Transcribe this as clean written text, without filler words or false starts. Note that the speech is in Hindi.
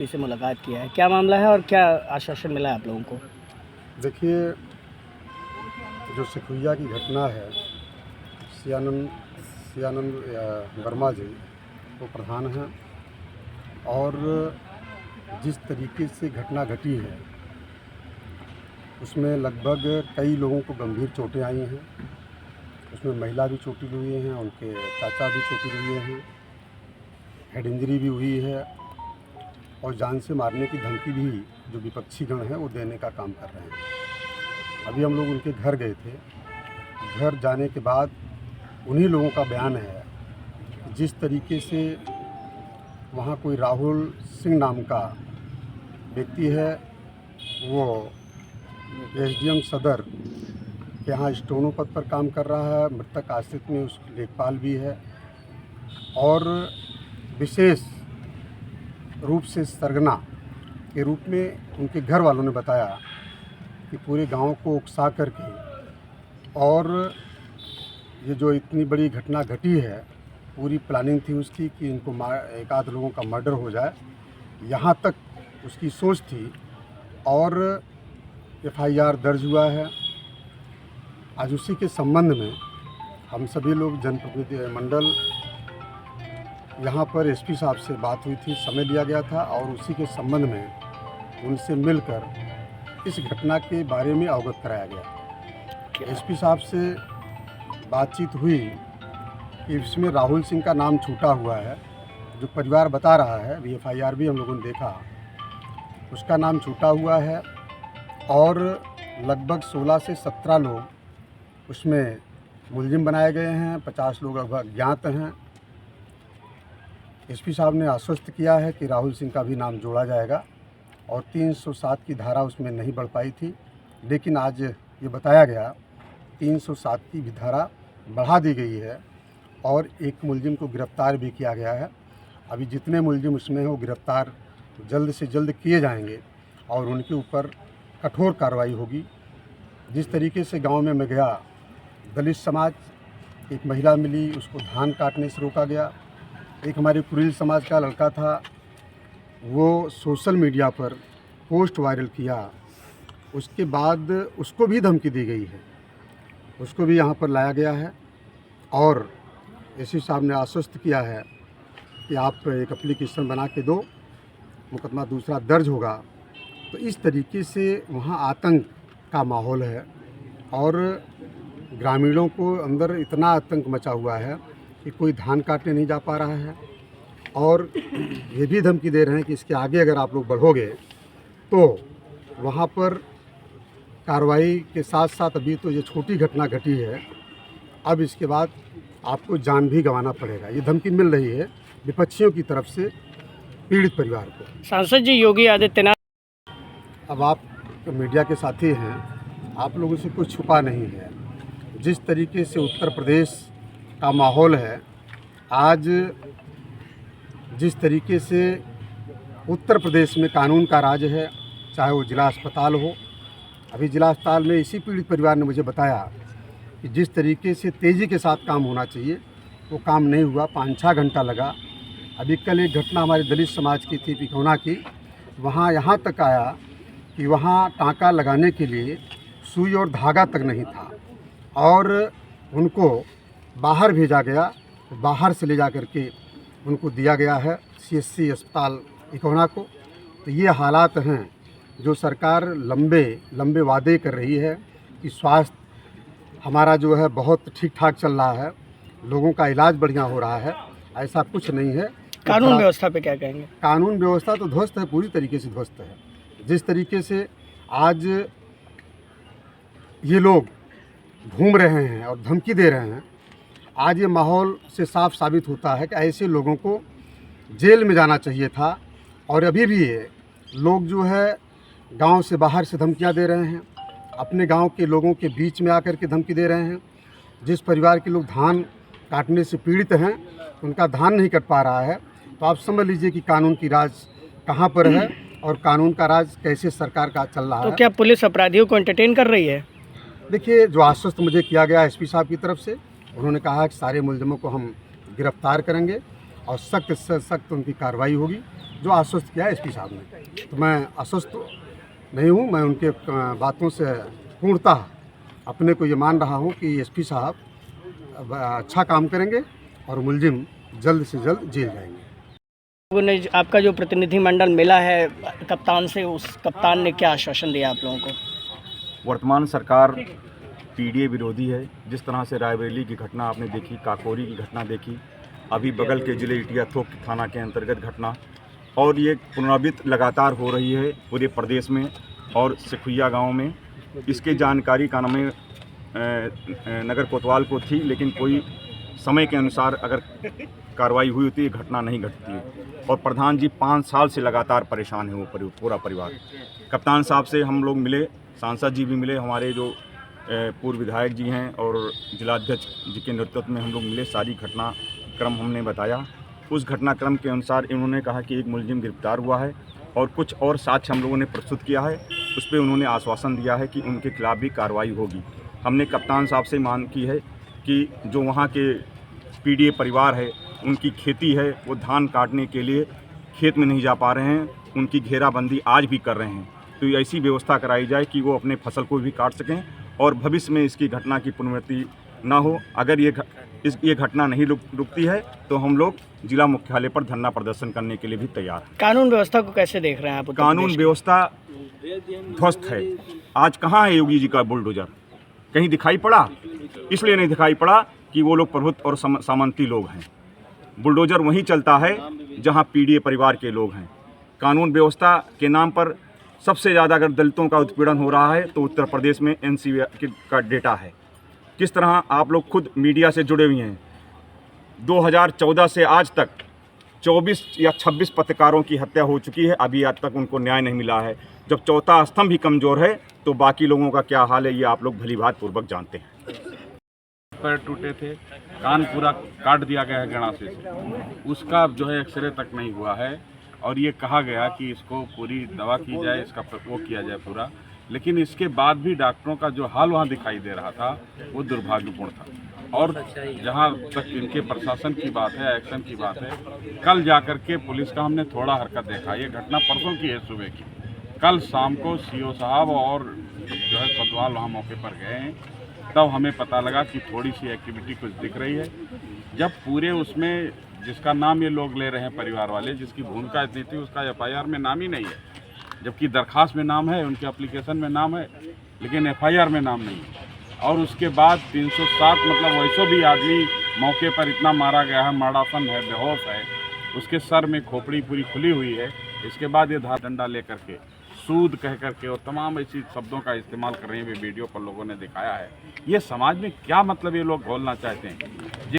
से मुलाकात किया है, क्या मामला है और क्या आश्वासन मिला है आप लोगों को? देखिए, जो सिकुइया की घटना है, सियानंद वर्मा जी वो प्रधान हैं और जिस तरीके से घटना घटी है उसमें लगभग कई लोगों को गंभीर चोटें आई हैं। उसमें महिला भी चोटिल हुई हैं, उनके चाचा भी चोटिल हुए हैं, हेड इंजरी भी हुई है और जान से मारने की धमकी भी जो विपक्षी गण है वो देने का काम कर रहे हैं। अभी हम लोग उनके घर गए थे। घर जाने के बाद उन्हीं लोगों का बयान है कि जिस तरीके से वहाँ कोई राहुल सिंह नाम का व्यक्ति है, वो एसडीएम सदर के यहाँ स्टोनो पद पर काम कर रहा है। मृतक आश्रित में उसकी लेखपाल भी है और विशेष रूप से सरगना के रूप में उनके घर वालों ने बताया कि पूरे गांव को उकसा करके और ये जो इतनी बड़ी घटना घटी है, पूरी प्लानिंग थी उसकी कि इनको एक आध लोगों का मर्डर हो जाए, यहाँ तक उसकी सोच थी और एफआईआर दर्ज हुआ है। आज उसी के संबंध में हम सभी लोग जनप्रतिनिधि मंडल यहाँ पर एसपी साहब से बात हुई थी, समय लिया गया था और उसी के संबंध में उनसे मिलकर इस घटना के बारे में अवगत कराया गया। एसपी साहब से बातचीत हुई कि इसमें राहुल सिंह का नाम छूटा हुआ है, जो परिवार बता रहा है, अभी एफआईआर भी हम लोगों ने देखा, उसका नाम छूटा हुआ है और लगभग 16 से 17 लोग उसमें मुलजिम बनाए गए हैं, 50 लोग अज्ञात हैं। एसपी साहब ने आश्वस्त किया है कि राहुल सिंह का भी नाम जोड़ा जाएगा और 307 की धारा उसमें नहीं बढ़ पाई थी, लेकिन आज ये बताया गया 307 की भी धारा बढ़ा दी गई है और एक मुलजिम को गिरफ्तार भी किया गया है। अभी जितने मुलजिम उसमें हैं वो गिरफ्तार जल्द से जल्द किए जाएंगे और उनके ऊपर कठोर कार्रवाई होगी। जिस तरीके से गांव में मैं गया, दलित समाज, एक महिला मिली, उसको धान काटने से रोका गया। एक हमारे कुरील समाज का लड़का था, वो सोशल मीडिया पर पोस्ट वायरल किया, उसके बाद उसको भी धमकी दी गई है, उसको भी यहाँ पर लाया गया है और एसपी साहब ने आश्वस्त किया है कि आप एक एप्लीकेशन बना के दो, मुकदमा दूसरा दर्ज होगा। तो इस तरीके से वहाँ आतंक का माहौल है और ग्रामीणों को अंदर इतना आतंक मचा हुआ है कि कोई धान काटने नहीं जा पा रहा है और ये भी धमकी दे रहे हैं कि इसके आगे अगर आप लोग बढ़ोगे तो वहाँ पर कार्रवाई के साथ साथ अभी तो ये छोटी घटना घटी है, अब इसके बाद आपको जान भी गंवाना पड़ेगा। ये धमकी मिल रही है विपक्षियों की तरफ से पीड़ित परिवार को। सांसद जी योगी आदित्यनाथ, अब आप तो मीडिया के साथी हैं, आप लोगों से कुछ छुपा नहीं है। जिस तरीके से उत्तर प्रदेश का माहौल है, आज जिस तरीके से उत्तर प्रदेश में कानून का राज है, चाहे वो जिला अस्पताल हो, अभी जिला अस्पताल में इसी पीड़ित परिवार ने मुझे बताया कि जिस तरीके से तेज़ी के साथ काम होना चाहिए वो काम नहीं हुआ, 5-6 घंटा लगा। अभी कल एक घटना हमारे दलित समाज की थी, पिखौना की, वहाँ यहाँ तक आया कि वहाँ टाँका लगाने के लिए सुई और धागा तक नहीं था और उनको बाहर भेजा गया, बाहर से ले जा कर के उनको दिया गया है सीएससी अस्पताल पिखौना को। तो ये हालात हैं जो सरकार लंबे वादे कर रही है कि स्वास्थ्य हमारा जो है बहुत ठीक ठाक चल रहा है, लोगों का इलाज बढ़िया हो रहा है, ऐसा कुछ नहीं है। कानून व्यवस्था पे क्या कहेंगे? कानून व्यवस्था तो ध्वस्त है, पूरी तरीके से ध्वस्त है। जिस तरीके से आज ये लोग घूम रहे हैं और धमकी दे रहे हैं, आज ये माहौल से साफ साबित होता है कि ऐसे लोगों को जेल में जाना चाहिए था। और अभी भी ये लोग जो है गांव से बाहर से धमकियां दे रहे हैं, अपने गांव के लोगों के बीच में आकर के धमकी दे रहे हैं। जिस परिवार के लोग धान काटने से पीड़ित हैं, उनका धान नहीं कट पा रहा है, तो आप समझ लीजिए कि कानून की राज कहाँ पर है और कानून का राज कैसे सरकार का चल रहा है। तो क्या पुलिस अपराधियों को एंटरटेन कर रही है? देखिए, जो आश्वस्त मुझे किया गया एसपी साहब की तरफ से, उन्होंने कहा कि सारे मुलजिमों को हम गिरफ्तार करेंगे और सख्त से सख्त उनकी कार्रवाई होगी, जो आश्वस्त किया है एसपी साहब ने। तो मैं आश्वस्त नहीं हूँ, मैं उनके बातों से पूर्णतः अपने को ये मान रहा हूँ कि एसपी साहब अच्छा काम करेंगे और मुलजिम जल्द से जल्द जेल जाएंगे। लोगों ने आपका जो प्रतिनिधिमंडल मिला है कप्तान से, उस कप्तान ने क्या आश्वासन दिया आप लोगों को? वर्तमान सरकार पीडीए विरोधी है। जिस तरह से रायबरेली की घटना आपने देखी, काकोरी की घटना देखी, अभी बगल के जिले इटिया थोक थाना के अंतर्गत घटना, और ये पुनरावृत्त लगातार हो रही है पूरे प्रदेश में और सिखुइया गांव में। इसकी जानकारी कानूनी नगर कोतवाल को थी, लेकिन कोई समय के अनुसार अगर कार्रवाई हुई होती है, घटना नहीं घटती है। और प्रधान जी 5 साल से लगातार परेशान है, वो पूरा परिवार। कप्तान साहब से हम लोग मिले, सांसद जी भी मिले, हमारे जो पूर्व विधायक जी हैं और जिलाध्यक्ष जी के नेतृत्व में हम लोग मिले, सारी घटनाक्रम हमने बताया। उस घटनाक्रम के अनुसार इन्होंने कहा कि एक मुलजिम गिरफ्तार हुआ है और कुछ और साक्ष्य हम लोगों ने प्रस्तुत किया है। उस पर उन्होंने आश्वासन दिया है कि उनके खिलाफ भी कार्रवाई होगी। हमने कप्तान साहब से मांग की है कि जो वहाँ के पीडीए परिवार है, उनकी खेती है, वो धान काटने के लिए खेत में नहीं जा पा रहे हैं, उनकी घेराबंदी आज भी कर रहे हैं। तो ऐसी व्यवस्था कराई जाए कि वो अपने फसल को भी काट सकें और भविष्य में इसकी घटना की पुनरावृत्ति ना हो। अगर ये घटना नहीं रुकती है तो हम लोग जिला मुख्यालय पर धरना प्रदर्शन करने के लिए भी तैयार हैं। कानून व्यवस्था को कैसे देख रहे हैं आप? कानून व्यवस्था ध्वस्त है। आज कहाँ है योगी जी का बुलडोजर? कहीं दिखाई पड़ा? इसलिए नहीं दिखाई पड़ा कि वो लोग प्रभुत्व और सामंती लोग हैं। बुलडोजर वहीं चलता है जहां पीडीए परिवार के लोग हैं। कानून व्यवस्था के नाम पर सबसे ज़्यादा अगर दलितों का उत्पीड़न हो रहा है तो उत्तर प्रदेश में एनसीबी का डेटा है। किस तरह आप लोग खुद मीडिया से जुड़े हुए हैं। 2014 से आज तक 24 या 26 पत्रकारों की हत्या हो चुकी है, अभी आज तक उनको न्याय नहीं मिला है। जब चौथा स्तंभ ही कमज़ोर है तो बाकी लोगों का क्या हाल है, ये आप लोग भलीभांति पूर्वक जानते हैं। पैर टूटे थे, कान पूरा काट दिया गया है गणासे से, उसका जो है एक्सरे तक नहीं हुआ है। और ये कहा गया कि इसको पूरी दवा की जाए, इसका वो किया जाए पूरा, लेकिन इसके बाद भी डॉक्टरों का जो हाल वहाँ दिखाई दे रहा था वो दुर्भाग्यपूर्ण था। और जहाँ तक इनके प्रशासन की बात है, एक्शन की बात है, कल जाकर के पुलिस का हमने थोड़ा हरकत देखा। ये घटना परसों की है, सुबह की। कल शाम को सीओ साहब और जो है कोतवाल वहाँ मौके पर गए हैं, तब हमें पता लगा कि थोड़ी सी एक्टिविटी कुछ दिख रही है। जब पूरे उसमें जिसका नाम ये लोग ले रहे हैं परिवार वाले, जिसकी भूमिका इतनी थी, उसका एफआईआर में नाम ही नहीं है, जबकि दरखास्त में नाम है, उनके एप्लीकेशन में नाम है, लेकिन एफआईआर में नाम नहीं है। और उसके बाद 307 मतलब वैसे भी आदमी मौके पर इतना मारा गया है, मर्डासन है, बेहोश है, उसके सर में खोपड़ी पूरी खुली हुई है। इसके बाद ये धार डंडा लेकर के सूद कह करके और तमाम ऐसी शब्दों का इस्तेमाल कर रहे हैं, वीडियो पर लोगों ने दिखाया है। ये समाज में क्या मतलब ये लोग घोलना चाहते हैं?